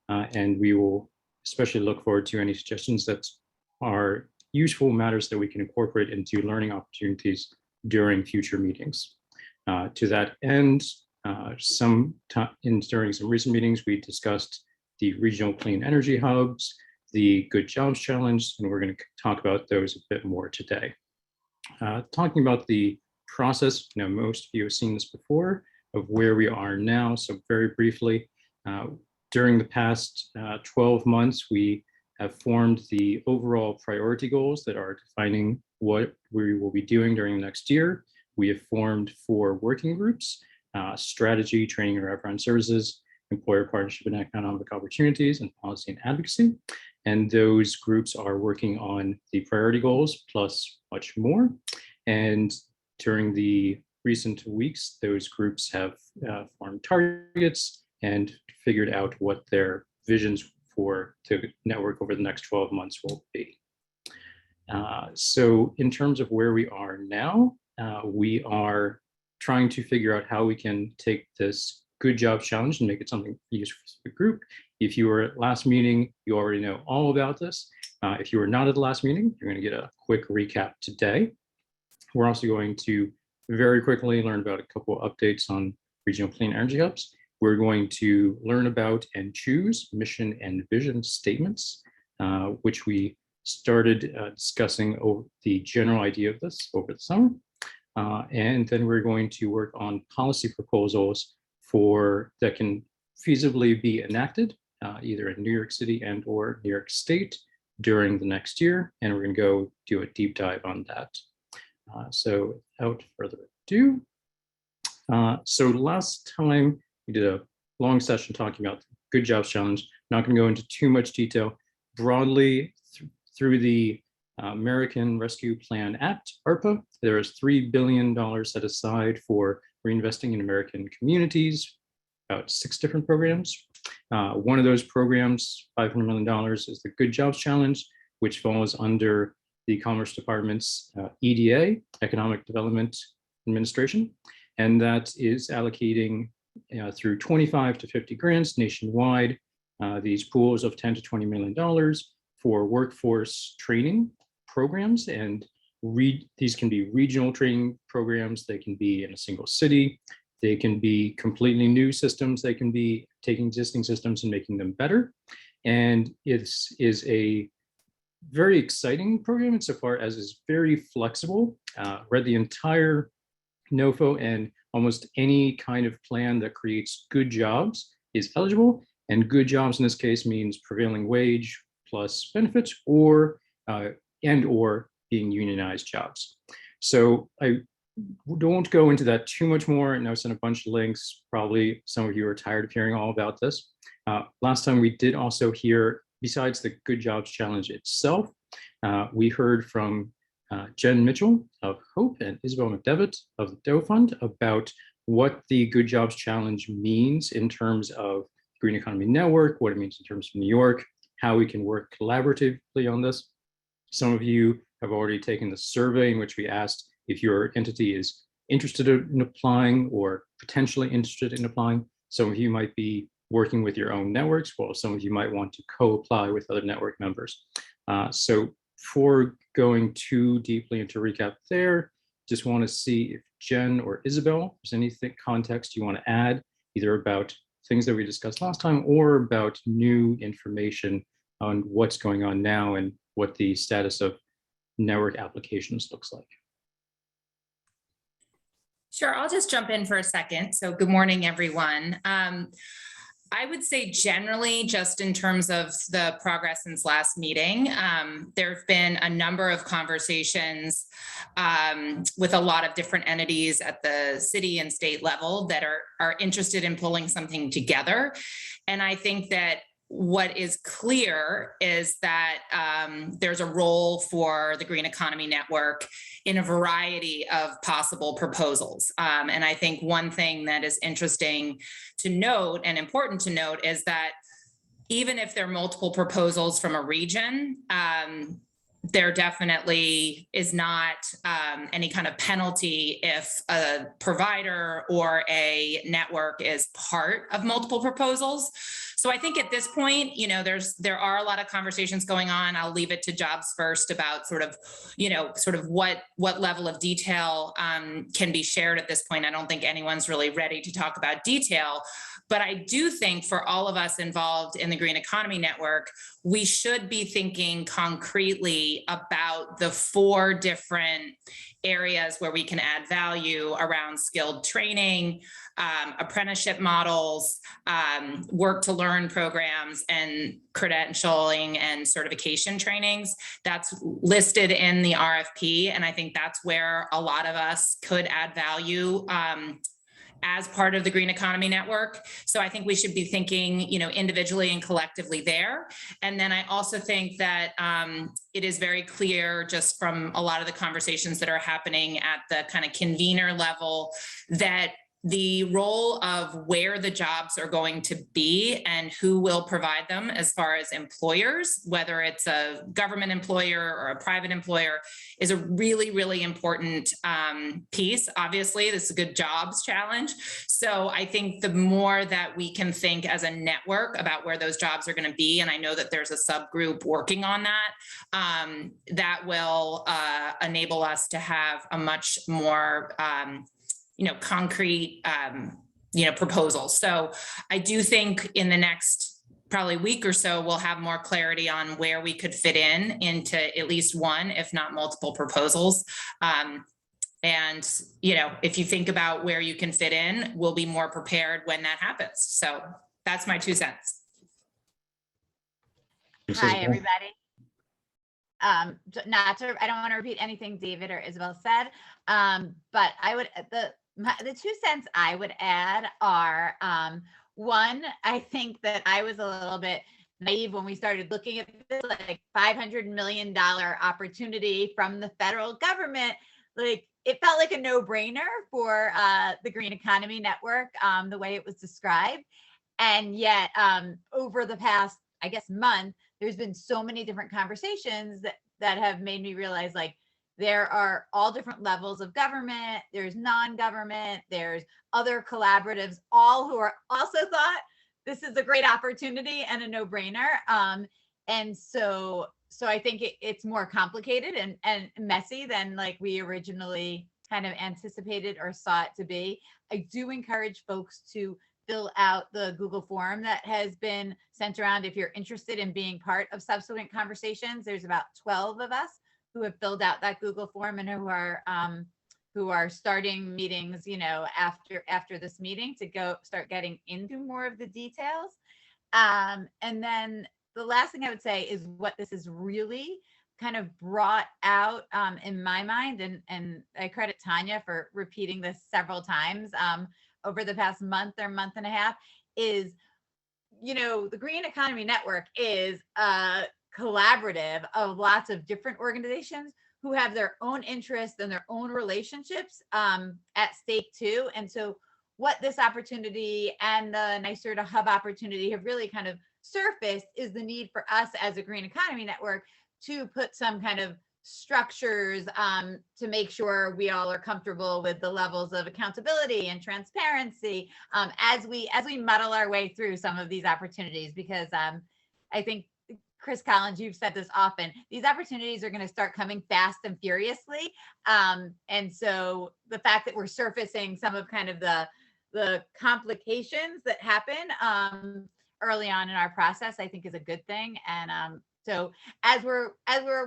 And we will especially look forward to any suggestions that are useful matters that we can incorporate into learning opportunities during future meetings. To that end, during some recent meetings, we discussed the regional clean energy hubs, the Good Jobs Challenge, and we're going to talk about those a bit more today. Talking about the process, most of you have seen this before, of where we are now. So very briefly, during the past 12 months, we have formed the overall priority goals that are defining what we will be doing during the next year. We have formed 4 working groups: strategy, training and wraparound services, employer partnership and economic opportunities, and policy and advocacy. And those groups are working on the priority goals plus much more. And during the recent weeks, those groups have formed targets and figured out what their visions for the network over the next 12 months will be. So in terms of where we are now, we are trying to figure out how we can take this Good Jobs Challenge and make it something useful for the group. If you were at last meeting, you already know all about this. If you were not at the last meeting, you're going to get a quick recap today. We're also going to very quickly learn about a couple of updates on regional clean energy hubs. We're going to learn about and choose mission and vision statements, which we started discussing over the general idea of this over the summer. And then we're going to work on policy proposals that can feasibly be enacted either in New York City and or New York State during the next year. And we're going to go do a deep dive on that. So without further ado, so last time we did a long session talking about the Good Jobs Challenge. Not going to go into too much detail. Broadly, through the American Rescue Plan Act, ARPA, there is $3 billion set aside for reinvesting in American communities, about 6 different programs. One of those programs, $500 million, is the Good Jobs Challenge, which falls under the Commerce Department's EDA, Economic Development Administration, and that is allocating through 25 to 50 grants nationwide, these pools of $10 to $20 million for workforce training programs. And these can be regional training programs, they can be in a single city, they can be completely new systems, they can be taking existing systems and making them better. And it is a very exciting program insofar as it's very flexible. Read the entire NOFO, and almost any kind of plan that creates good jobs is eligible. And good jobs in this case means prevailing wage plus benefits, or and or being unionized jobs. So I don't go into that too much more. And I've sent a bunch of links. Probably some of you are tired of hearing all about this. Last time we did also hear, besides the Good Jobs Challenge itself, we heard from Jen Mitchell of HOPE and Isabel McDevitt of the Doe Fund about what the Good Jobs Challenge means in terms of Green Economy Network, what it means in terms of New York, how we can work collaboratively on this. Some of you have already taken the survey in which we asked if your entity is interested in applying or potentially interested in applying. Some of you might be working with your own networks, while some of you might want to co-apply with other network members. So before going too deeply into recap there, just want to see if Jen or Isabel, there's anything context you want to add, either about things that we discussed last time or about new information on what's going on now and what the status of network applications looks like. Sure, I'll just jump in for a second. So good morning, everyone. I would say generally, just in terms of the progress since last meeting, there have been a number of conversations with a lot of different entities at the city and state level that are interested in pulling something together. And I think that what is clear is that there's a role for the Green Economy Network in a variety of possible proposals. And I think one thing that is interesting to note and important to note is that even if there are multiple proposals from a region, there definitely is not any kind of penalty if a provider or a network is part of multiple proposals. So I think at this point, there are a lot of conversations going on. I'll leave it to Jobs First about sort of what level of detail can be shared at this point. I don't think anyone's really ready to talk about detail. But I do think for all of us involved in the Green Economy Network, we should be thinking concretely about the 4 different areas where we can add value around skilled training, apprenticeship models, work to learn programs, and credentialing and certification trainings. That's listed in the RFP. And I think that's where a lot of us could add value as part of the Green Economy Network. So I think we should be thinking, individually and collectively there. And then I also think that it is very clear just from a lot of the conversations that are happening at the kind of convener level that the role of where the jobs are going to be and who will provide them as far as employers, whether it's a government employer or a private employer, is a really, really important piece. Obviously, this is a good jobs challenge. So I think the more that we can think as a network about where those jobs are going to be, and I know that there's a subgroup working on that, that will enable us to have a much more concrete, proposals. So I do think in the next probably week or so, we'll have more clarity on where we could fit into at least one, if not multiple proposals. And, if you think about where you can fit in, we'll be more prepared when that happens. So that's my 2 cents. Hi, everybody. I don't want to repeat anything David or Isabel said, but I would, the 2 cents I would add are, one, I think that I was a little bit naive when we started looking at this, like $500 million opportunity from the federal government. Like, it felt like a no-brainer for the Green Economy Network, the way it was described. And yet, over the past, I guess, month, there's been so many different conversations that have made me realize, like, there are all different levels of government. There's non-government, there's other collaboratives, all who are also thought this is a great opportunity and a no-brainer. And so I think it's more complicated and messy than like we originally kind of anticipated or saw it to be. I do encourage folks to fill out the Google form that has been sent around if you're interested in being part of subsequent conversations. There's about 12 of us who have filled out that Google form and who are starting meetings, after this meeting to go start getting into more of the details. And then the last thing I would say is what this is really kind of brought out in my mind, and I credit Tanya for repeating this several times over the past month or month and a half, is, the Green Economy Network is a collaborative of lots of different organizations who have their own interests and their own relationships at stake too. And so what this opportunity and the NYSERDA to Hub opportunity have really kind of surfaced is the need for us as a Green Economy Network to put some kind of structures to make sure we all are comfortable with the levels of accountability and transparency as we muddle our way through some of these opportunities, because I think, Chris Collins, you've said this often, these opportunities are going to start coming fast and furiously. And so the fact that we're surfacing some of kind of the complications that happen early on in our process, I think is a good thing. And so as we're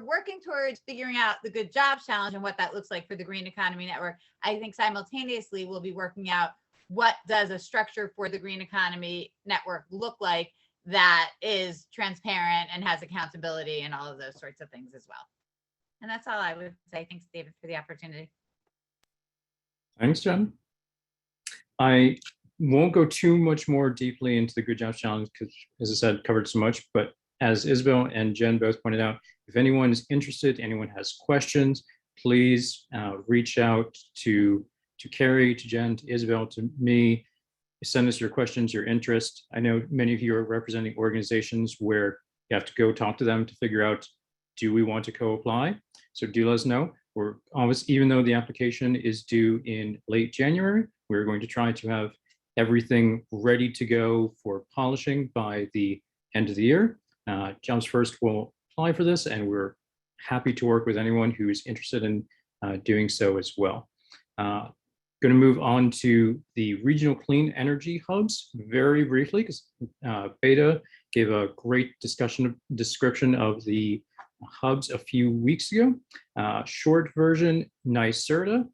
working towards figuring out the Good Jobs Challenge and what that looks like for the Green Economy Network, I think simultaneously we'll be working out what does a structure for the Green Economy Network look like that is transparent and has accountability and all of those sorts of things as well. And that's all I would say. Thanks, David, for the opportunity. Thanks, Jen. I won't go too much more deeply into the Good Jobs Challenge because, as I said, covered so much. But as Isabel and Jen both pointed out, if anyone is interested, anyone has questions, please reach out to Carrie, to Jen, to Isabel, to me. Send us your questions, your interest. I know many of you are representing organizations where you have to go talk to them to figure out do we want to co-apply? So do let us know. We're always, even though the application is due in late January, we're going to try to have everything ready to go for polishing by the end of the year. Jobs First will apply for this, and we're happy to work with anyone who's interested in doing so as well. Going to move on to the regional clean energy hubs very briefly, because Beta gave a great description of the hubs a few weeks ago. Short version, NYSERDA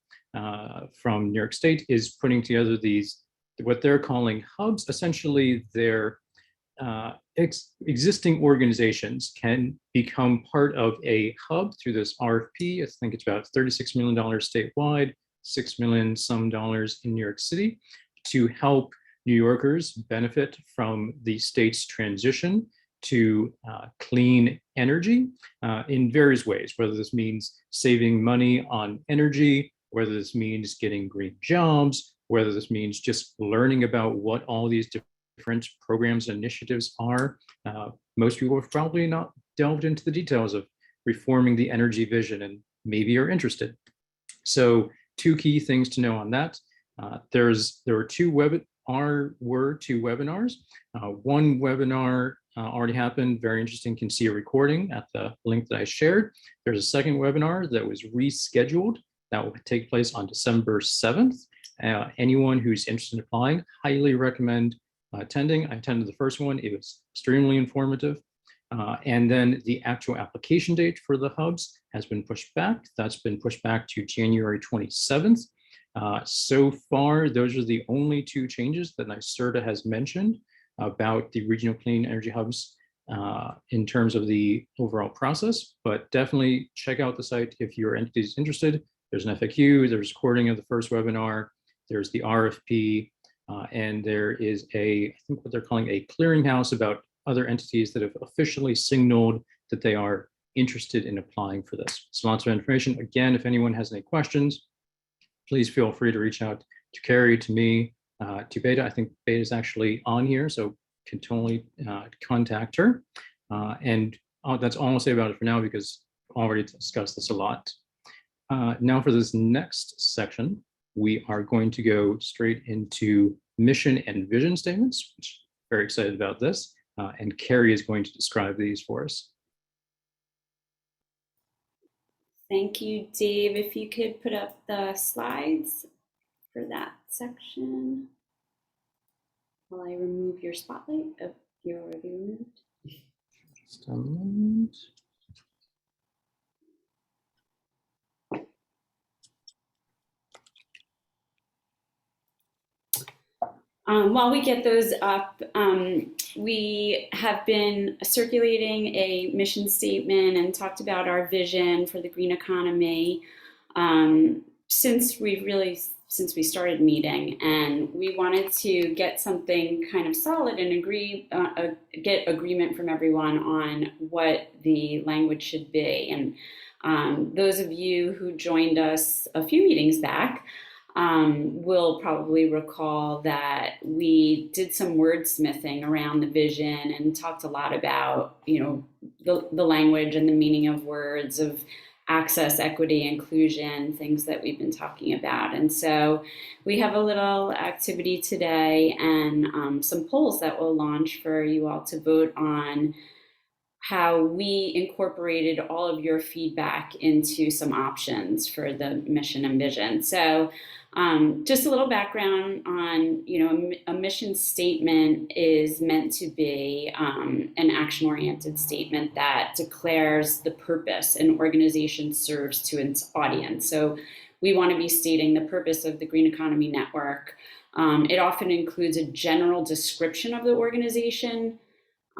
from New York State is putting together these, what they're calling hubs. Essentially, they're existing organizations can become part of a hub through this RFP. I think it's about $36 million statewide, $6 million some dollars in New York City, to help New Yorkers benefit from the state's transition to clean energy in various ways, whether this means saving money on energy, whether this means getting green jobs, whether this means just learning about what all these different programs and initiatives are. Most people have probably not delved into the details of reforming the energy vision, and maybe are interested. So two key things to know on that. There were two webinars. One webinar already happened, very interesting, can see a recording at the link that I shared. There's a second webinar that was rescheduled that will take place on December 7th. Anyone who's interested in applying, highly recommend attending. I attended the first one, it was extremely informative. And then the actual application date for the hubs has been pushed back. That's been pushed back to January 27th. So far, those are the only two changes that NYSERDA has mentioned about the regional clean energy hubs in terms of the overall process, but definitely check out the site if your entity is interested. There's an FAQ, there's a recording of the first webinar, there's the RFP, and there is I think what they're calling a clearinghouse about other entities that have officially signaled that they are interested in applying for this. So lots of information. Again, if anyone has any questions, please feel free to reach out to Carrie, to me, to Beta. I think Beta is actually on here, so can totally contact her. And that's all I'll say about it for now, because I've already discussed this a lot. Now for this next section, we are going to go straight into mission and vision statements, which I'm very excited about this. And Carrie is going to describe these for us. Thank you, Dave. If you could put up the slides for that section while I remove your spotlight. Oh, you're already removed. Just a moment. While we get those up, we have been circulating a mission statement and talked about our vision for the green economy since we started meeting, and we wanted to get something kind of solid and get agreement from everyone on what the language should be. And those of you who joined us a few meetings back will probably recall that we did some wordsmithing around the vision and talked a lot about, the language and the meaning of words, of access, equity, inclusion, things that we've been talking about. And so we have a little activity today and some polls that we'll launch for you all to vote on how we incorporated all of your feedback into some options for the mission and vision. So just a little background on, a mission statement is meant to be an action-oriented statement that declares the purpose an organization serves to its audience. So we want to be stating the purpose of the Green Economy Network. It often includes a general description of the organization.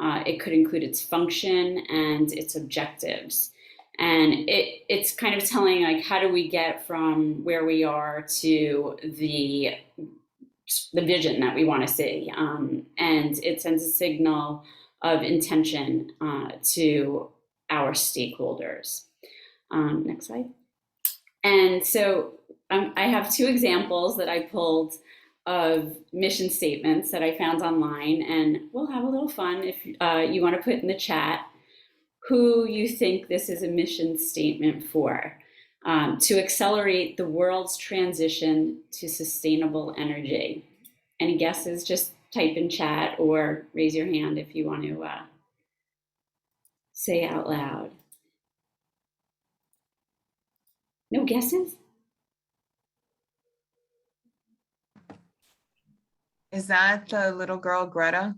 It could include its function and its objectives. And it's kind of telling, like, how do we get from where we are to the vision that we want to see. And it sends a signal of intention to our stakeholders. Next slide. And so I have two examples that I pulled of mission statements that I found online, and we'll have a little fun if you want to put in the chat. who you think this is a mission statement for. To accelerate the world's transition to sustainable energy. Any guesses? Just type in chat or raise your hand if you want to say out loud. No guesses? Is that the little girl Greta?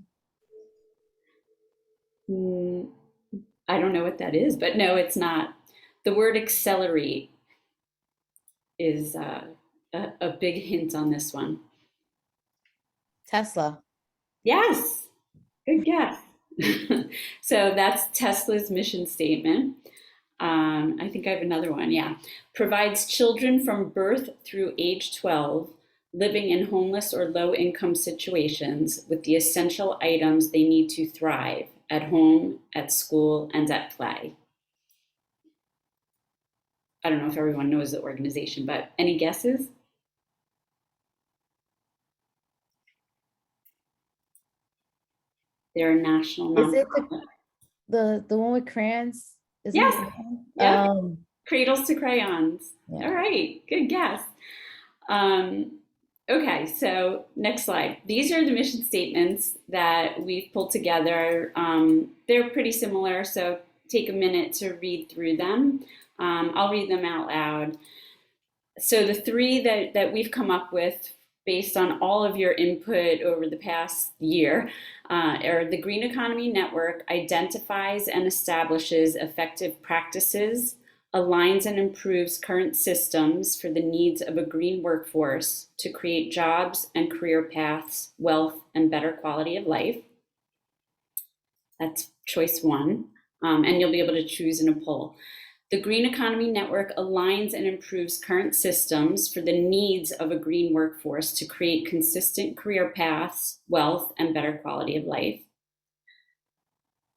I don't know what that is, but no, it's not. The word accelerate is a big hint on this one. Tesla. Yes, good guess. So that's Tesla's mission statement. I think I have another one, yeah. Provides children from birth through age 12 living in homeless or low-income situations with the essential items they need to thrive at home, at school, and at play. I don't know if everyone knows the organization, but any guesses? They're a national Is it nonprofit. the one with crayons? Isn't Yes. it the one? Yeah. Cradles to Crayons. Yeah. All right, good guess. Okay, so next slide. These are the mission statements that we've pulled together. They're pretty similar, so take a minute to read through them. I'll read them out loud. So the three that we've come up with based on all of your input over the past year are the Green Economy Network identifies and establishes effective practices, aligns and improves current systems for the needs of a green workforce to create jobs and career paths, wealth, and better quality of life. That's choice one, and you'll be able to choose in a poll. The Green Economy Network aligns and improves current systems for the needs of a green workforce to create consistent career paths, wealth, and better quality of life.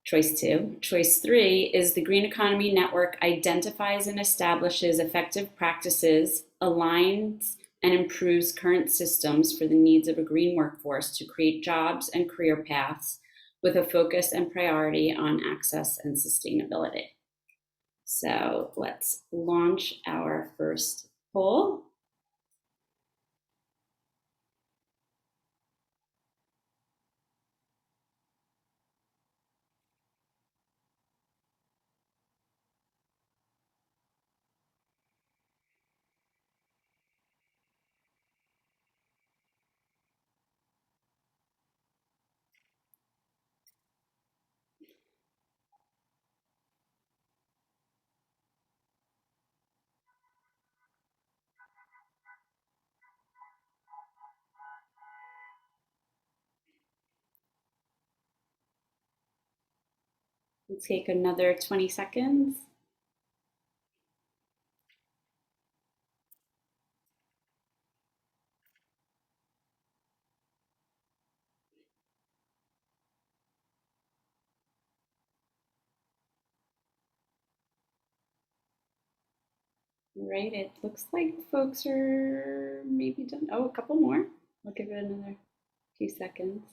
Choice two. Choice three is the Green Economy Network identifies and establishes effective practices, aligns and improves current systems for the needs of a green workforce to create jobs and career paths with a focus and priority on access and sustainability. So let's launch our first poll. We'll take another 20 seconds. All right, it looks like folks are maybe done. Oh, a couple more. I'll give it another few seconds.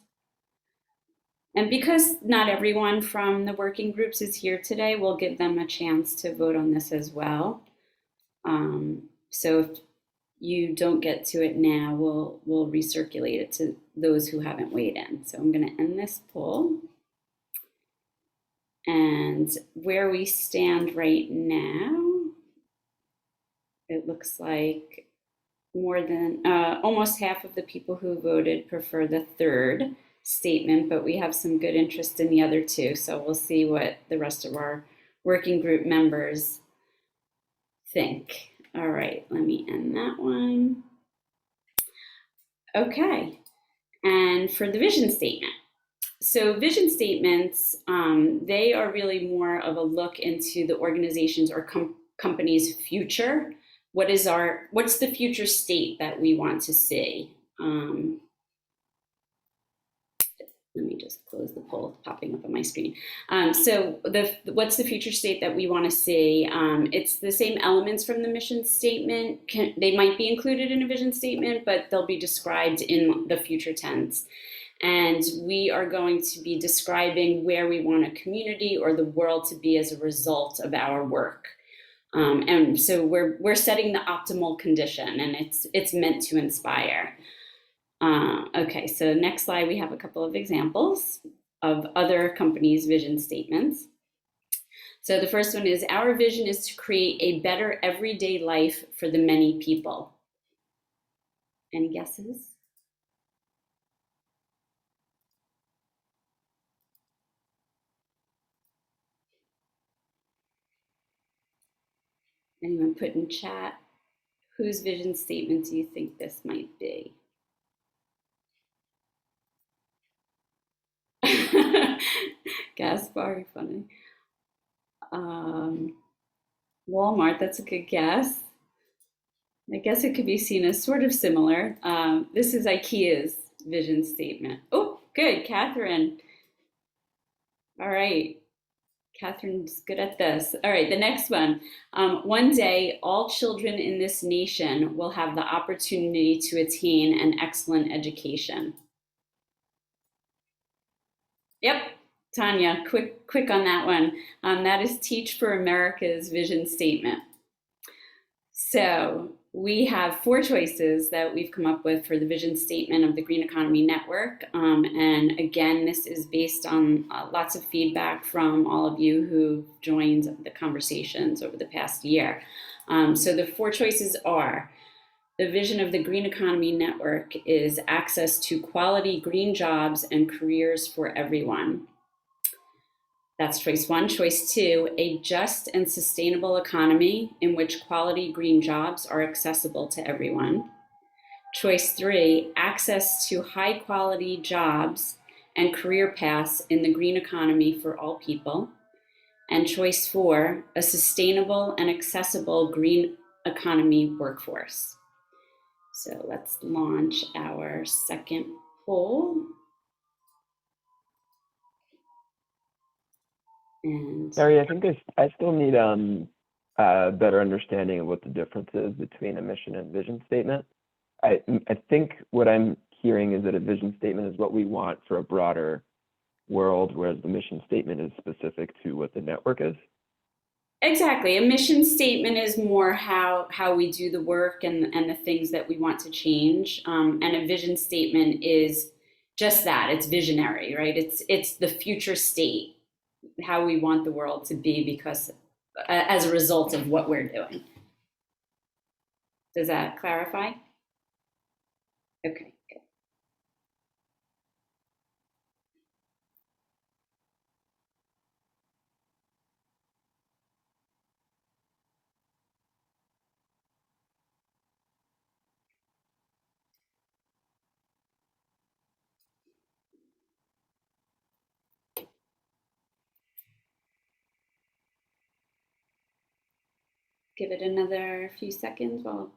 And because not everyone from the working groups is here today, we'll give them a chance to vote on this as well. So if you don't get to it now, we'll recirculate it to those who haven't weighed in. So I'm going to end this poll. And where we stand right now, it looks like more than almost half of the people who voted prefer the third statement, but we have some good interest in the other two. So we'll see what the rest of our working group members think. All right, let me end that one. Okay, and for the vision statement. So vision statements, they are really more of a look into the organization's or company's future. What's the future state that we want to see? Let me just close the poll popping up on my screen. So what's the future state that we want to see? It's the same elements from the mission statement. They might be included in a vision statement, but they'll be described in the future tense. And we are going to be describing where we want a community or the world to be as a result of our work. And so we're setting the optimal condition, and it's meant to inspire. Okay, so next slide, we have a couple of examples of other companies' vision statements. So the first one is, our vision is to create a better everyday life for the many people. Any guesses? Anyone put in chat, whose vision statement do you think this might be? Gaspar, funny. Walmart, that's a good guess. I guess it could be seen as sort of similar. This is IKEA's vision statement. Oh, good, Catherine. All right, Catherine's good at this. All right, the next one. One day, all children in this nation will have the opportunity to attain an excellent education. Yep, Tanya, quick on that one. That is Teach for America's vision statement. So we have 4 choices that we've come up with for the vision statement of the Green Economy Network. And again, this is based on lots of feedback from all of you who joined the conversations over the past year. So the 4 choices are, the vision of the Green Economy Network is access to quality green jobs and careers for everyone. That's choice 1. Choice 2, a just and sustainable economy in which quality green jobs are accessible to everyone. Choice 3, access to high quality jobs and career paths in the green economy for all people. And choice 4, a sustainable and accessible green economy workforce. So let's launch our second poll. And Harry, I think I still need a better understanding of what the difference is between a mission and vision statement. I think what I'm hearing is that a vision statement is what we want for a broader world, whereas the mission statement is specific to what the network is. exactly. A mission statement is more how we do the work and the things that we want to change. And a vision statement is just that. It's visionary, right? It's the future state, how we want the world to be because as a result of what we're doing. Does that clarify? Okay, good. Give it another few seconds while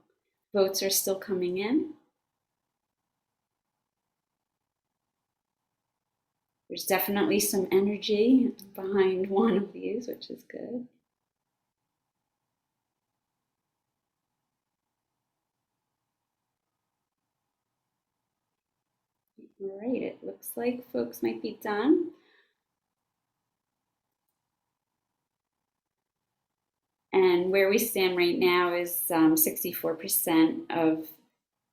votes are still coming in. There's definitely some energy behind one of these, which is good. All right, it looks like folks might be done. And where we stand right now is 64% of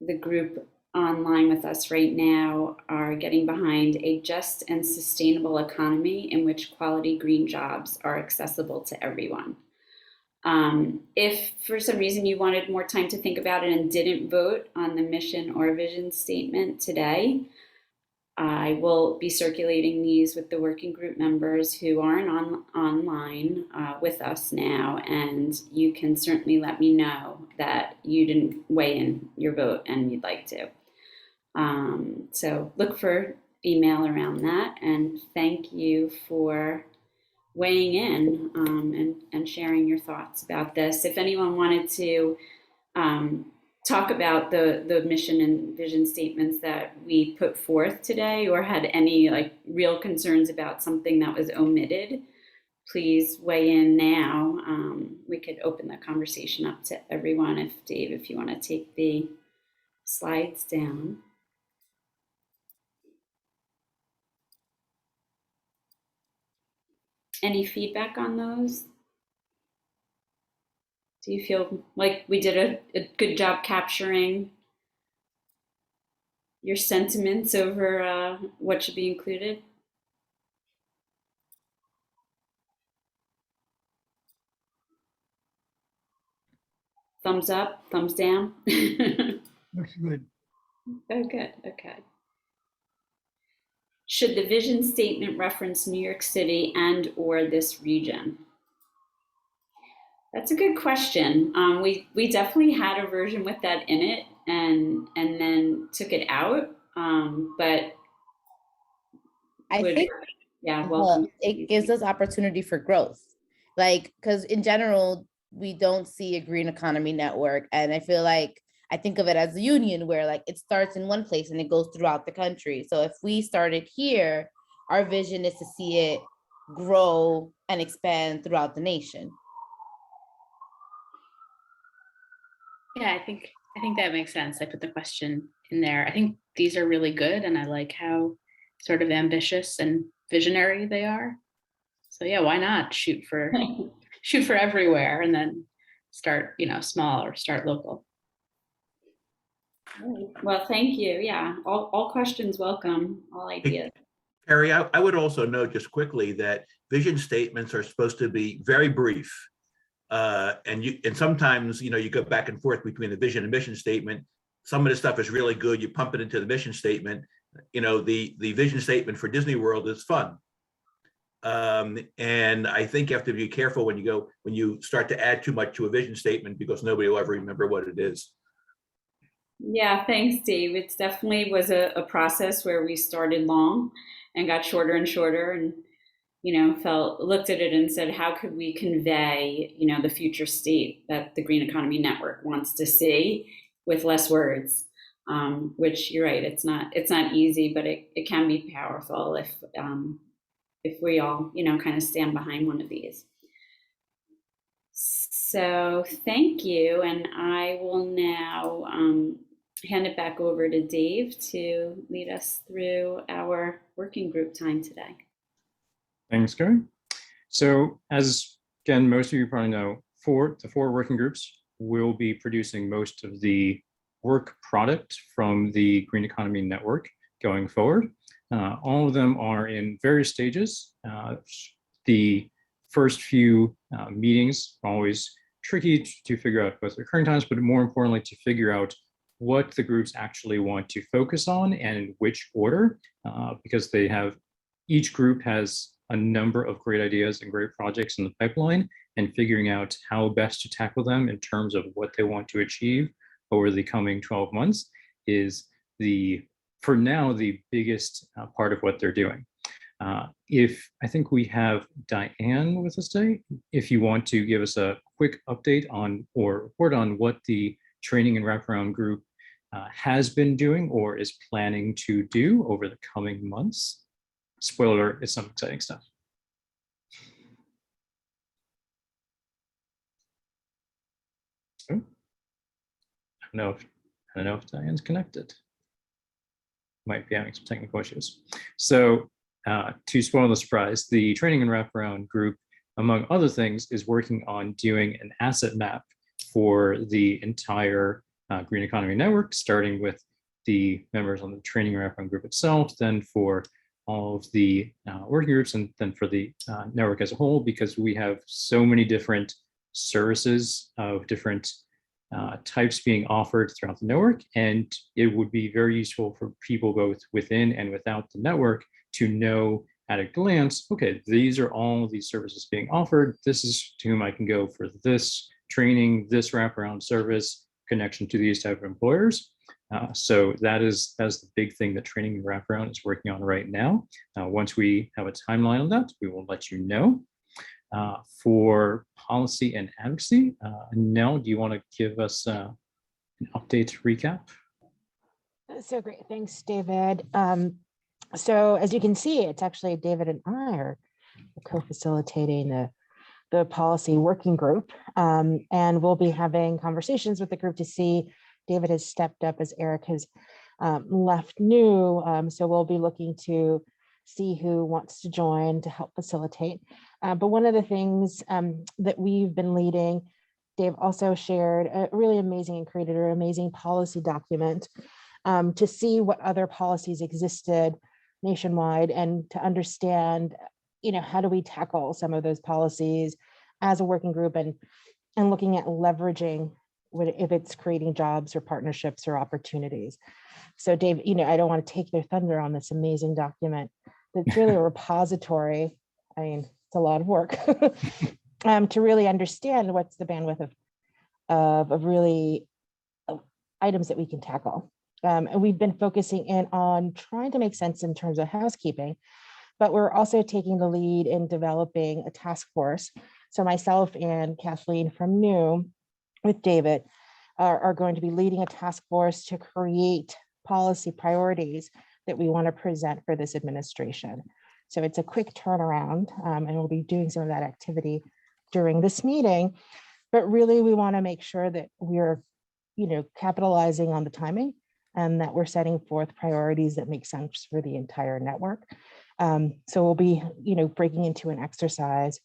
the group online with us right now are getting behind a just and sustainable economy in which quality green jobs are accessible to everyone. If for some reason you wanted more time to think about it and didn't vote on the mission or vision statement today, I will be circulating these with the working group members who aren't online with us now, and you can certainly let me know that you didn't weigh in your vote and you'd like to. So look for email around that, and thank you for weighing in and sharing your thoughts about this. If anyone wanted to talk about the mission and vision statements that we put forth today, or had any real concerns about something that was omitted, please weigh in now. We could open the conversation up to everyone. If you want to take the slides down. Any feedback on those? Do you feel like we did a good job capturing your sentiments over what should be included? Thumbs up, thumbs down? Looks good. Oh, good, okay. Should the vision statement reference New York City and or this region? That's a good question. We definitely had a version with that in it and then took it out. But I think yeah, welcome. it gives us opportunity for growth. Like, because in general, we don't see a green economy network. And I feel like I think of it as a union where like it starts in one place and it goes throughout the country. So if we started here, our vision is to see it grow and expand throughout the nation. Yeah, I think that makes sense. I put the question in there. I think these are really good, and I like how sort of ambitious and visionary they are. So yeah, why not shoot for everywhere and then start, small or start local. Well, thank you. Yeah, all questions welcome, all ideas. Perry, I would also note just quickly that vision statements are supposed to be very brief. And sometimes, you go back and forth between the vision and mission statement. Some of the stuff is really good. You pump it into the mission statement. The vision statement for Disney World is fun. And I think you have to be careful when you start to add too much to a vision statement because nobody will ever remember what it is. Yeah, thanks, Dave. It definitely was a process where we started long and got shorter and shorter and looked at it and said, how could we convey, the future state that the Green Economy Network wants to see with less words? Which you're right, it's not easy, but it can be powerful if we all, kind of stand behind one of these. So thank you, and I will now hand it back over to Dave to lead us through our working group time today. Thanks, Gary. So as, again, most of you probably know, the four working groups will be producing most of the work product from the Green Economy Network going forward. All of them are in various stages. The first few meetings are always tricky to figure out both the current times, but more importantly, to figure out what the groups actually want to focus on and in which order, because each group has a number of great ideas and great projects in the pipeline, and figuring out how best to tackle them in terms of what they want to achieve over the coming 12 months is for now, the biggest part of what they're doing. I think we have Diane with us today. If you want to give us a quick update on or report on what the training and wraparound group has been doing or is planning to do over the coming months. Spoiler alert, it's some exciting stuff. Oh, I don't know if Diane's connected. Might be having some technical issues. So to spoil the surprise, the training and wraparound group, among other things, is working on doing an asset map for the entire Green Economy Network, starting with the members on the training and wraparound group itself, then for all of the working groups, and then for the network as a whole, because we have so many different services of different types being offered throughout the network. And it would be very useful for people both within and without the network to know at a glance, okay, these are all these services being offered. This is to whom I can go for this training, this wraparound service, connection to these type of employers. So that's the big thing that training and wraparound is working on right now. Once we have a timeline on that, we will let you know. For policy and advocacy, Nell, do you want to give us an update recap? So great, thanks, David. So as you can see, it's actually David and I are co-facilitating the policy working group, and we'll be having conversations with the group to see. David has stepped up as Eric has left new, so we'll be looking to see who wants to join to help facilitate. But one of the things that we've been leading, Dave also shared a really amazing and created an amazing policy document to see what other policies existed nationwide and to understand, how do we tackle some of those policies as a working group and looking at leveraging if it's creating jobs or partnerships or opportunities. So Dave, I don't want to take their thunder on this amazing document. It's really a repository. I mean, it's a lot of work to really understand what's the bandwidth of really items that we can tackle. And we've been focusing in on trying to make sense in terms of housekeeping, but we're also taking the lead in developing a task force. So myself and Kathleen from New with David are going to be leading a task force to create policy priorities that we want to present for this administration. So it's a quick turnaround, and we'll be doing some of that activity during this meeting. But really, we want to make sure that we're, capitalizing on the timing and that we're setting forth priorities that make sense for the entire network. So we'll be, breaking into an exercise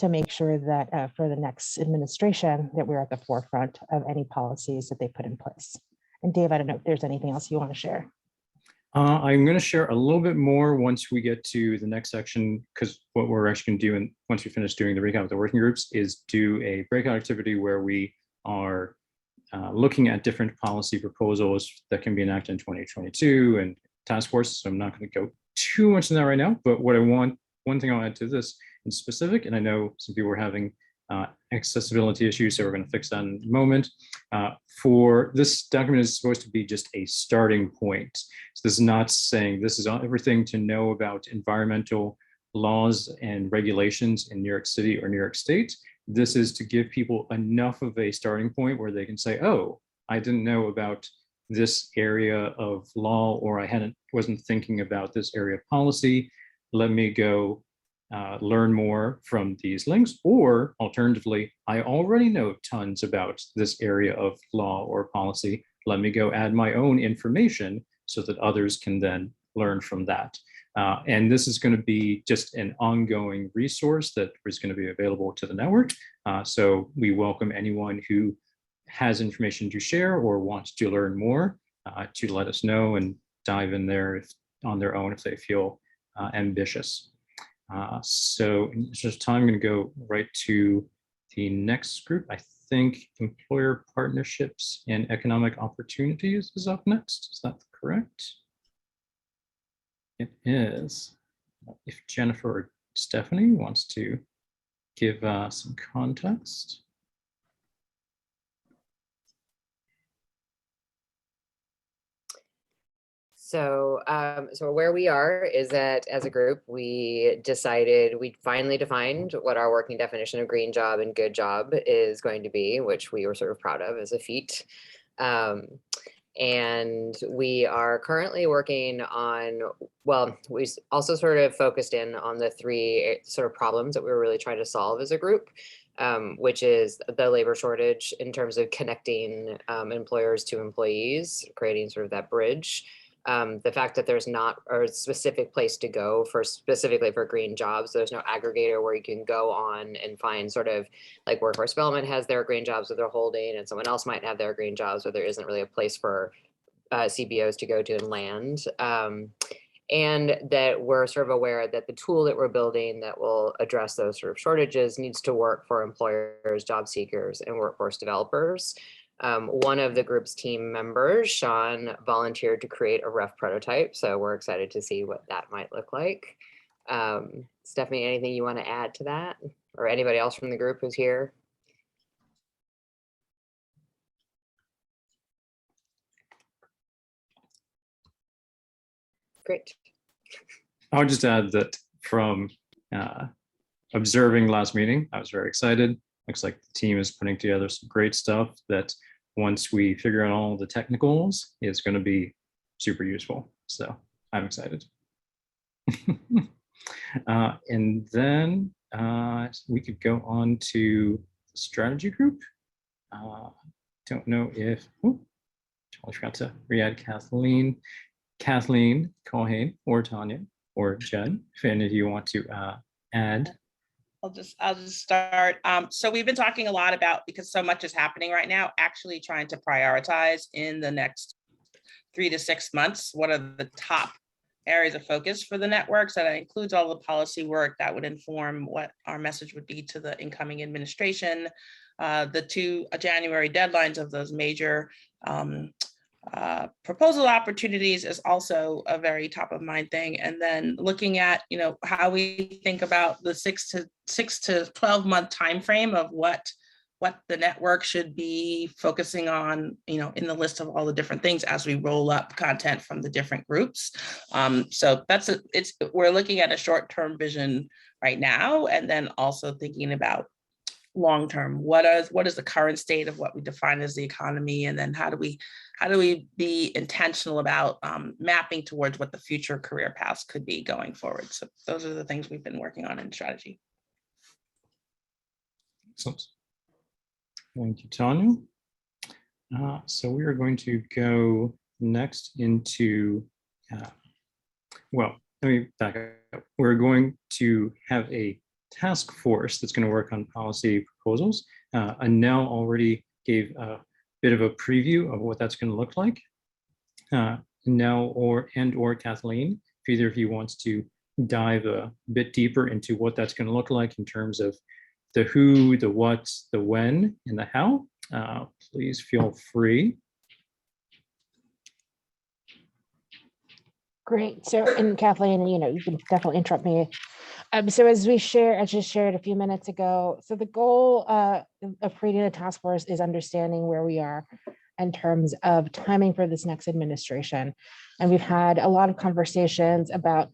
to make sure that for the next administration that we're at the forefront of any policies that they put in place. And Dave, I don't know if there's anything else you want to share. I'm going to share a little bit more once we get to the next section, because what we're actually going to do, and once we finish doing the recap with the working groups, is do a breakout activity where we are looking at different policy proposals that can be enacted in 2022 and task force. So I'm not going to go too much in that right now, but one thing I'll add to this in specific, and I know some people were having accessibility issues, so we're going to fix that in a moment. For this document is supposed to be just a starting point. So this is not saying this is everything to know about environmental laws and regulations in New York City or New York State. This is to give people enough of a starting point where they can say, oh, I didn't know about this area of law, or I wasn't thinking about this area of policy. Let me go learn more from these links, or alternatively, I already know tons about this area of law or policy. Let me go add my own information so that others can then learn from that. And this is going to be just an ongoing resource that is going to be available to the network. So we welcome anyone who has information to share or wants to learn more to let us know and dive in there on their own if they feel ambitious. So in just time, I'm going to go right to the next group. I think employer partnerships and economic opportunities is up next. Is that correct? It is. If Jennifer or Stephanie wants to give some context. So where we are is that as a group, we decided we finally defined what our working definition of green job and good job is going to be, which we were sort of proud of as a feat. And we are currently working on, well, we also sort of focused in on the three sort of problems that we were really trying to solve as a group, which is the labor shortage in terms of connecting employers to employees, creating sort of that bridge. The fact that there's not a specific place to go for specifically for green jobs. There's no aggregator where you can go on and find sort of like Workforce Development has their green jobs that they're holding, and someone else might have their green jobs where there isn't really a place for CBOs to go to and land. And that we're sort of aware that the tool that we're building that will address those sort of shortages needs to work for employers, job seekers, and workforce developers. One of the group's team members, Sean, volunteered to create a rough prototype. So we're excited to see what that might look like. Stephanie, anything you want to add to that? Or anybody else from the group who's here? Great. I'll just add that from observing last meeting, I was very excited. Looks like the team is putting together some great stuff that once we figure out all the technicals, is going to be super useful. So I'm excited. And then we could go on to the strategy group. Don't know if, I forgot to re-add Kathleen Colhane or Tanya. or Jen, if any of you want to add. I'll just start. So we've been talking a lot about, because so much is happening right now, actually trying to prioritize in the next 3 to 6 months, what are the top areas of focus for the networks. That includes all the policy work that would inform what our message would be to the incoming administration. The 2 January deadlines of those major proposal opportunities is also a very top of mind thing. And then looking at, how we think about the 6 to 12 month timeframe of what the network should be focusing on, in the list of all the different things as we roll up content from the different groups. So we're looking at a short-term vision right now, and then also thinking about long-term, what is the current state of what we define as the economy, and then how do we be intentional about mapping towards what the future career paths could be going forward. So those are the things we've been working on in strategy. Excellent. Thank you, Tanya. So we are going to go next into, well, let me back up. We're going to have a task force that's going to work on policy proposals. Anel already gave a bit of a preview of what that's going to look like. Anel or Kathleen, if either of you wants to dive a bit deeper into what that's going to look like in terms of the who, the what, the when, and the how, please feel free. Great. So, and Kathleen, you can definitely interrupt me. So as I just shared a few minutes ago, so the goal of creating a task force is understanding where we are in terms of timing for this next administration. And we've had a lot of conversations about,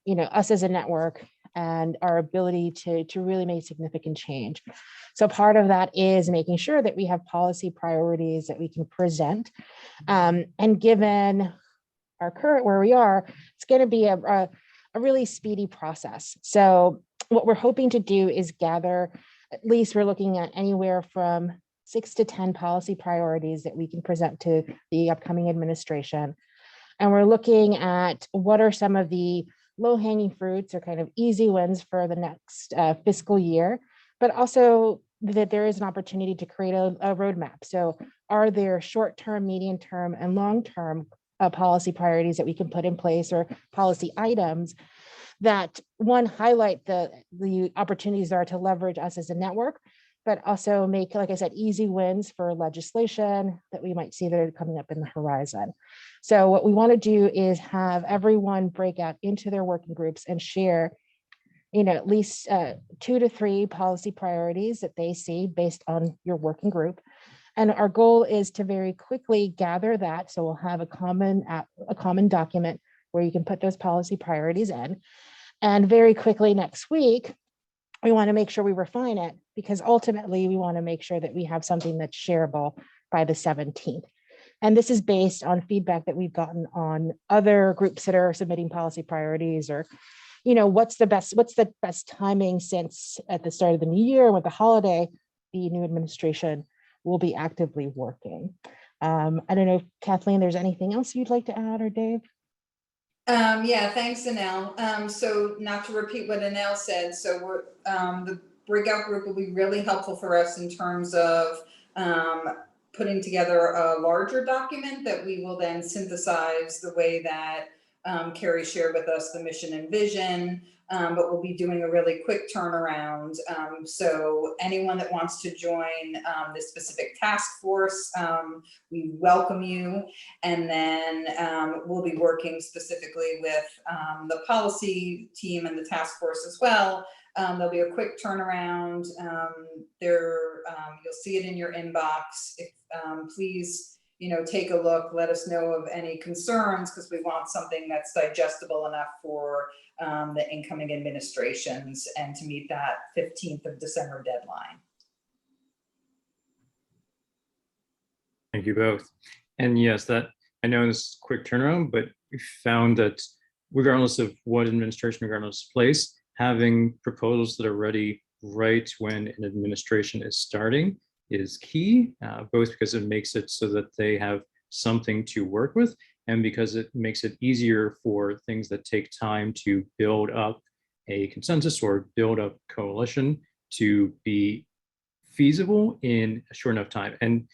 us as a network and our ability to really make significant change. So part of that is making sure that we have policy priorities that we can present. And given our current where we are, it's going to be a really speedy process. So what we're hoping to do is gather, at least we're looking at anywhere from 6 to 10 policy priorities that we can present to the upcoming administration. And we're looking at what are some of the low-hanging fruits or kind of easy wins for the next fiscal year, but also that there is an opportunity to create a roadmap. So are there short-term, medium-term, and long-term policy priorities that we can put in place, or policy items that, one, highlight the opportunities there are to leverage us as a network, but also make, like I said, easy wins for legislation that we might see that are coming up in the horizon. So what we want to do is have everyone break out into their working groups and share, at least 2 to 3 policy priorities that they see based on your working group. And our goal is to very quickly gather that. So we'll have a common document where you can put those policy priorities in. And very quickly next week, we want to make sure we refine it, because ultimately we want to make sure that we have something that's shareable by the 17th. And this is based on feedback that we've gotten on other groups that are submitting policy priorities, or, what's the best timing, since at the start of the new year with the holiday, the new administration will be actively working. I don't know, Kathleen, there's anything else you'd like to add, or Dave? Yeah, thanks, Anel. So not to repeat what Anel said, so we're the breakout group will be really helpful for us in terms of putting together a larger document that we will then synthesize the way that Carrie shared with us the mission and vision, but we'll be doing a really quick turnaround. So anyone that wants to join this specific task force, we welcome you. And then we'll be working specifically with the policy team and the task force as well. There'll be a quick turnaround. You'll see it in your inbox. If, please, take a look, let us know of any concerns, because we want something that's digestible enough for the incoming administrations and to meet that 15th of December deadline. Thank you both. And yes, that I know this is a quick turnaround, but we found that regardless of what administration, regardless of place, having proposals that are ready right when an administration is starting is key, both because it makes it so that they have something to work with, and because it makes it easier for things that take time to build up a consensus or build up coalition to be feasible in a short enough time. And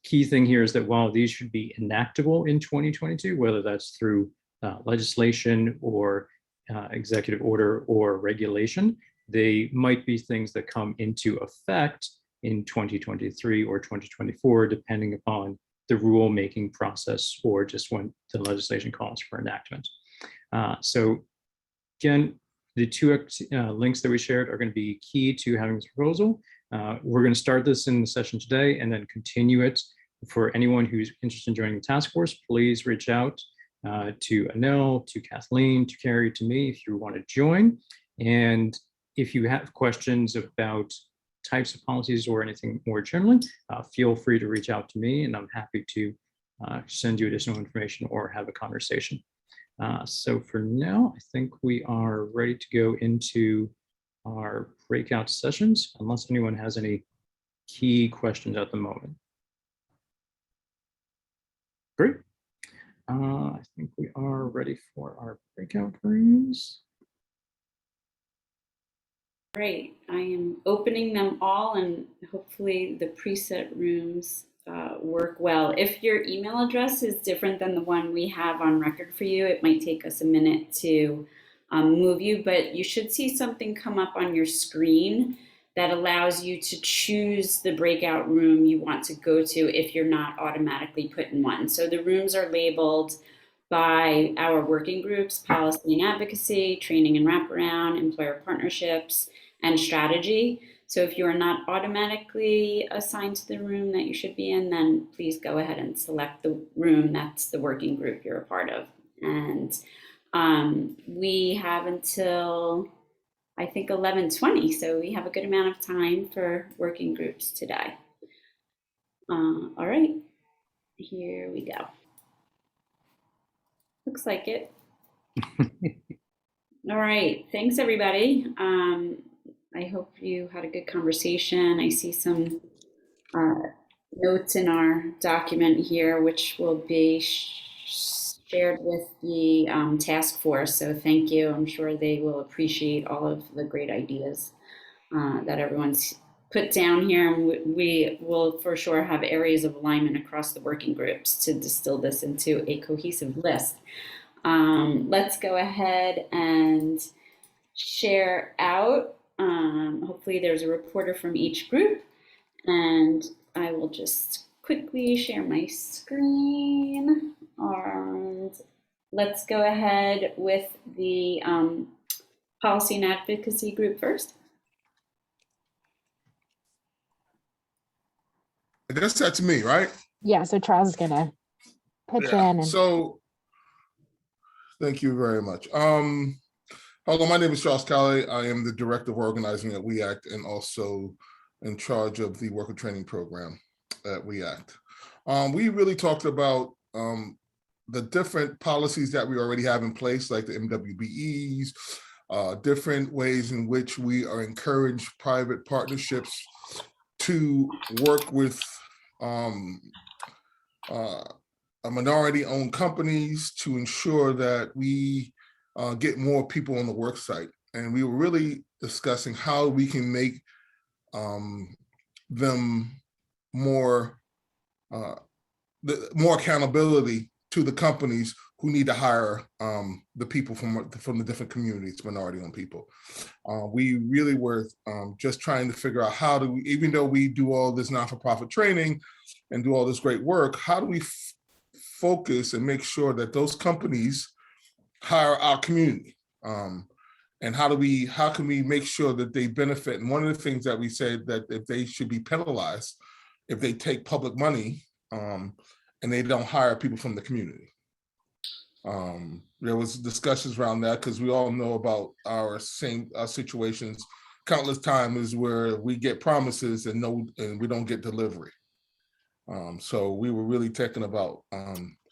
key thing here is that while these should be enactable in 2022, whether that's through legislation or executive order or regulation, they might be things that come into effect in 2023 or 2024, depending upon the rulemaking process or just when the legislation calls for enactment. So again, the two links that we shared are going to be key to having this proposal. We're going to start this in the session today and then continue it. For anyone who's interested in joining the task force, please reach out to Anil, to Kathleen, to Carrie, to me if you want to join. And if you have questions about types of policies or anything more generally, feel free to reach out to me and I'm happy to send you additional information or have a conversation. So for now, I think we are ready to go into our breakout sessions, unless anyone has any key questions at the moment. Great. I think we are ready for our breakout rooms. Great. I am opening them all and hopefully the preset rooms work well. If your email address is different than the one we have on record for you, it might take us a minute to move you, but you should see something come up on your screen that allows you to choose the breakout room you want to go to if you're not automatically put in one. So the rooms are labeled by our working groups: policy and advocacy, training and wraparound, employer partnerships, and strategy. So if you're not automatically assigned to the room that you should be in, then please go ahead and select the room that's the working group you're a part of. And we have until, I think, 11:20, so we have a good amount of time for working groups today. All right, here we go. Looks like it. All right, thanks everybody. I hope you had a good conversation. I see some notes in our document here, which will be shared with the task force. So thank you. I'm sure they will appreciate all of the great ideas that everyone's put down here. And we will for sure have areas of alignment across the working groups to distill this into a cohesive list. Let's go ahead and share out. Hopefully there's a reporter from each group, and I will just quickly share my screen. And let's go ahead with the policy and advocacy group first. I guess that's me, right? Yeah, so Charles is gonna pitch in. And So thank you very much. Hello, my name is Charles Calley. I am the Director of Organizing at We Act and also in charge of the worker training program at We Act. We really talked about the different policies that we already have in place, like the MWBEs, different ways in which we are encouraged private partnerships to work with minority-owned companies to ensure that we get more people on the work site. And we were really discussing how we can make them more accountability to the companies who need to hire the people from the different communities, minority-owned people. We really were just trying to figure out how do we, even though we do all this not-for-profit training and do all this great work, how do we focus and make sure that those companies hire our community? And how can we make sure that they benefit? And one of the things that we said that if they should be penalized if they take public money and they don't hire people from the community. There was discussions around that because we all know about our situations countless times where we get promises and we don't get delivery. So we were really thinking about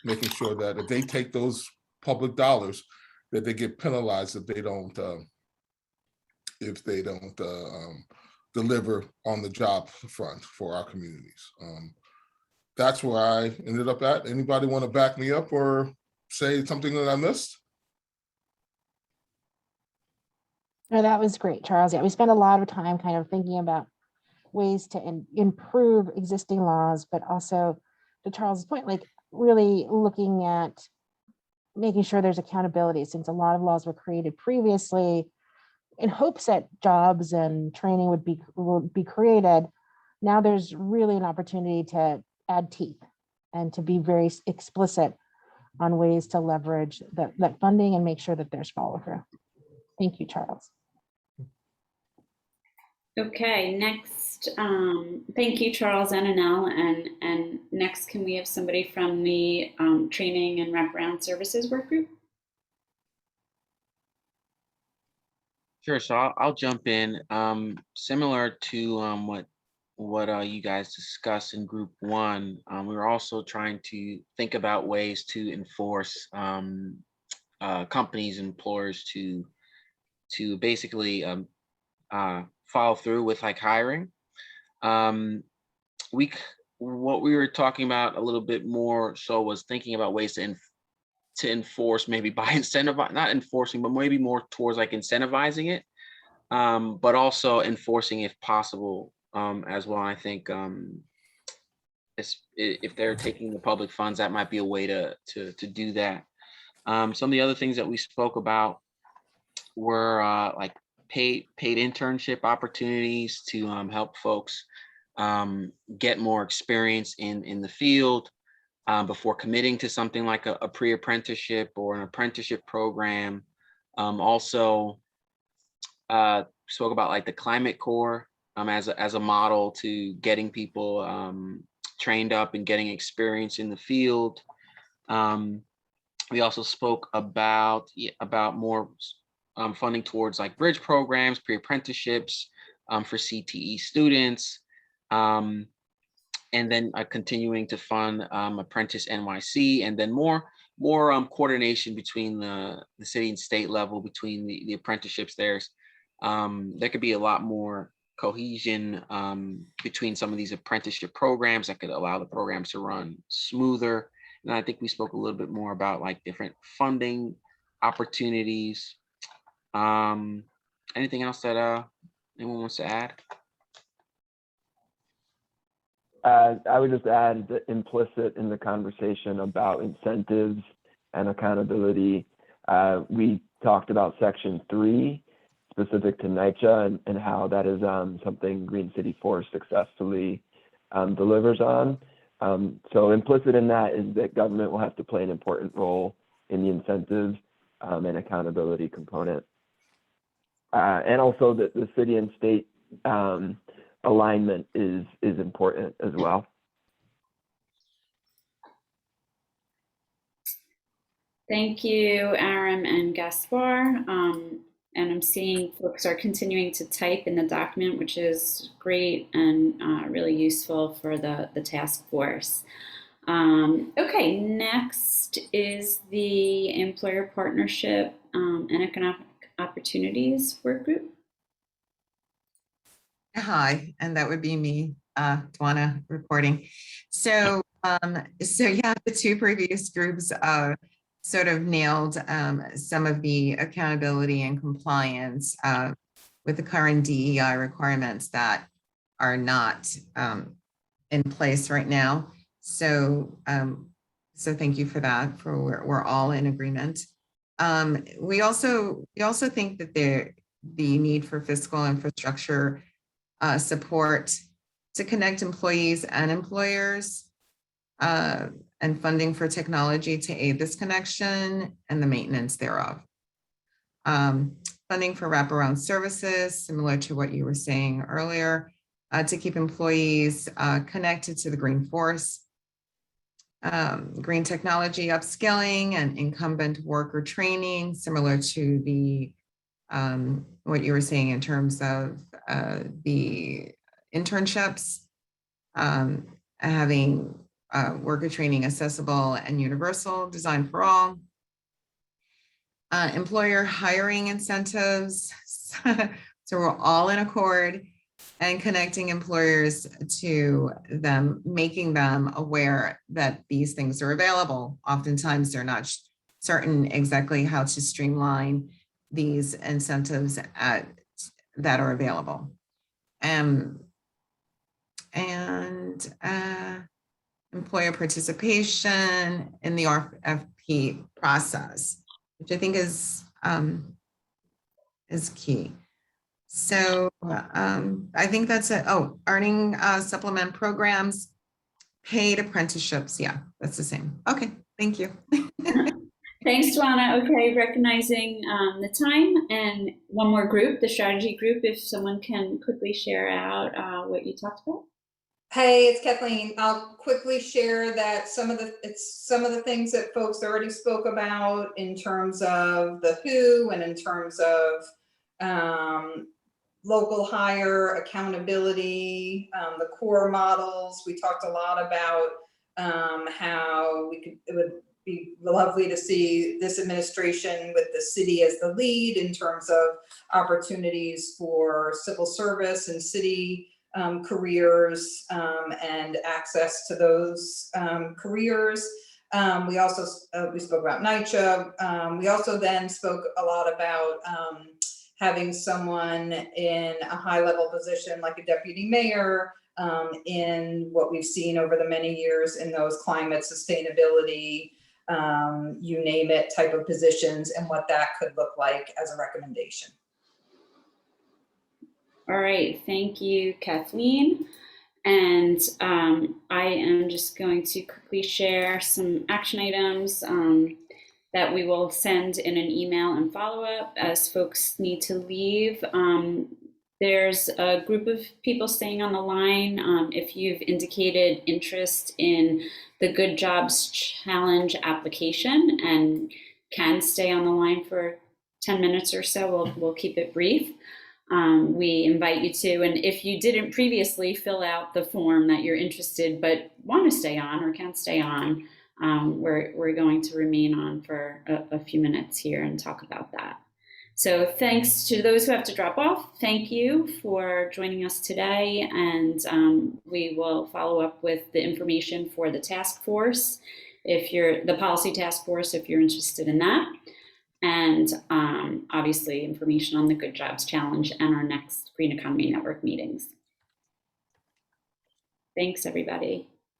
making sure that if they take those public dollars, that they get penalized if they don't deliver on the job front for our communities. That's where I ended up at. Anybody want to back me up or say something that I missed? No, that was great, Charles. Yeah, we spent a lot of time kind of thinking about ways to improve existing laws, but also to Charles's point, like really looking at making sure there's accountability, since a lot of laws were created previously in hopes that jobs and training would be created. Now there's really an opportunity to add teeth and to be very explicit on ways to leverage that funding and make sure that there's follow through. Thank you, Charles. Okay, next, thank you, Charles and Anel. And next, can we have somebody from the Training and Wraparound Services Work Group? Sure, so I'll jump in. Similar to what you guys discussed in group one, we were also trying to think about ways to enforce companies, employers to basically follow through with like hiring. What we were talking about a little bit more so was thinking about ways to enforce, maybe by not enforcing, but maybe more towards like incentivizing it, but also enforcing if possible as well. I think if they're taking the public funds, that might be a way to do that. Some of the other things that we spoke about were like paid internship opportunities to help folks get more experience in the field before committing to something like a pre-apprenticeship or an apprenticeship program. Also spoke about like the Climate Corps as a model to getting people trained up and getting experience in the field. We also spoke about more funding towards like bridge programs, pre-apprenticeships for CTE students, and then continuing to fund Apprentice NYC, and then more coordination between the city and state level between the apprenticeships. There could be a lot more cohesion between some of these apprenticeship programs that could allow the programs to run smoother. And I think we spoke a little bit more about like different funding opportunities. Anything else that anyone wants to add? I would just add that implicit in the conversation about incentives and accountability, we talked about Section 3 specific to NYCHA and how that is something Green City Forest successfully delivers on. So implicit in that is that government will have to play an important role in the incentive and accountability component. And also that the city and state alignment is important as well. Thank you, Aram and Gaspar. And I'm seeing folks are continuing to type in the document, which is great and really useful for the task force. Okay, next is the Employer Partnership and Economic Opportunities Work Group. Hi, and that would be me, Dwana, reporting. So yeah, the two previous groups sort of nailed some of the accountability and compliance with the current DEI requirements that are not in place right now. So thank you for that. We're all in agreement. We also think that the need for fiscal infrastructure support to connect employees and employers, and funding for technology to aid this connection and the maintenance thereof. Funding for wraparound services, similar to what you were saying earlier, to keep employees connected to the green force. Green technology upskilling and incumbent worker training, similar to the what you were saying in terms of the internships, having worker training accessible and universal, designed for all. Employer hiring incentives, so we're all in accord, and connecting employers to them, making them aware that these things are available. Oftentimes they're not certain exactly how to streamline these incentives that are available. And employer participation in the RFP process, which I think is key. So I think that's it. Oh, earning supplement programs, paid apprenticeships. Yeah, that's the same. Okay, thank you. Thanks, Joanna. Okay, recognizing the time, and one more group, the strategy group, if someone can quickly share out what you talked about. Hey, it's Kathleen. I'll quickly share that some of the things that folks already spoke about in terms of the who and in terms of local hire, accountability, the core models. We talked a lot about how it would be lovely to see this administration with the city as the lead in terms of opportunities for civil service and city careers and access to those careers. We also we spoke about NYCHA. We also then spoke a lot about having someone in a high level position like a deputy mayor in what we've seen over the many years in those climate sustainability, you name it, type of positions, and what that could look like as a recommendation. All right, thank you, Kathleen. And I am just going to quickly share some action items that we will send in an email and follow up as folks need to leave. There's a group of people staying on the line. If you've indicated interest in the Good Jobs Challenge application and can stay on the line for 10 minutes or so, we'll keep it brief. We invite you to, and if you didn't previously fill out the form that you're interested but want to stay on or can't stay on, we're going to remain on for a few minutes here and talk about that. So thanks to those who have to drop off. Thank you for joining us today, and we will follow up with the information for the task force, if you're the policy task force, if you're interested in that. And obviously information on the Good Jobs Challenge and our next Green Economy Network meetings. Thanks, everybody.